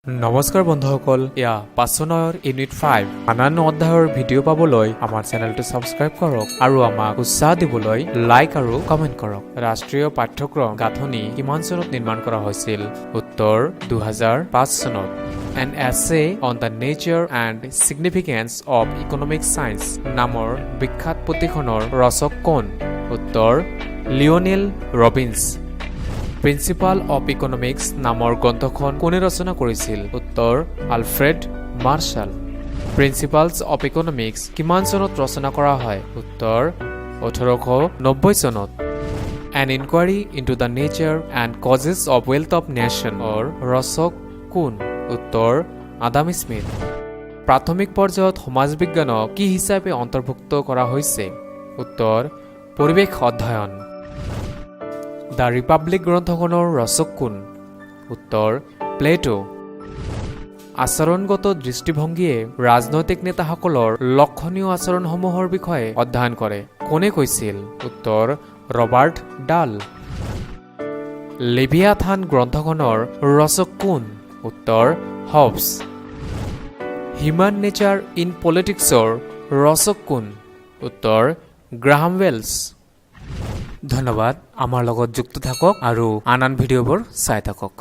নমস্কাৰ বন্ধুসকল ইয়া পাছনৰ ইউনিট 5 আনান অধ্যায়ৰ ভিডিঅ' পাবলৈ আমাৰ চেনেলটো সাবস্ক্ৰাইব কৰক আৰু আমাক উৎসাহ দিবলৈ লাইক আৰু কমেন্ট কৰক ৰাষ্ট্ৰীয় পাঠ্যক্ৰম গাঁথনি কিমান চনত নিৰ্মাণ কৰা হৈছিল উত্তৰ 2005 চনত An essay on the nature and significance of economic science নামৰ বিখ্যাত পুথিখনৰ ৰচক কোন উত্তৰ Lionel Robins principal of economics নামৰ গ্ৰন্থখন কোনে ৰচনা কৰিছিল উত্তৰ Alfred marshal principles of economics কিমান চনত ৰচনা কৰা হয় উত্তৰ 1890 চনত An inquiry into the nature and causes of wealth of nation or ৰচক কোন উত্তৰ আদাম স্মিথ প্ৰাথমিক পৰ্যায়ত সমাজ বিজ্ঞানক কি হিচাপে অন্তৰ্ভুক্ত কৰা হৈছে উত্তৰ পৰিৱেশ অধ্যয়ন The Republic গ্ৰন্থখনৰ ৰচক কোন উত্তৰ প্লেটো আচৰণগত দৃষ্টিভংগীয়ে ৰাজনৈতিক নেতাসকলৰ লক্ষণীয় আচৰণসমূহৰ বিষয়ে অধ্যয়ন কৰে কোনে কৈছিল উত্তৰ ৰবাৰ্ট ডাল লেভিয়াথান গ্ৰন্থখনৰ ৰচক কোন উত্তৰ হবছ হিউম্যান নেচাৰ ইন পলিটিক্সৰ ৰচক কোন উত্তৰ গ্ৰাহাম ৱেলছ ধন্যবাদ আমাৰ লগত যুক্ত থাকক আৰু আন ভিডিঅ'বোৰ চাই থাকক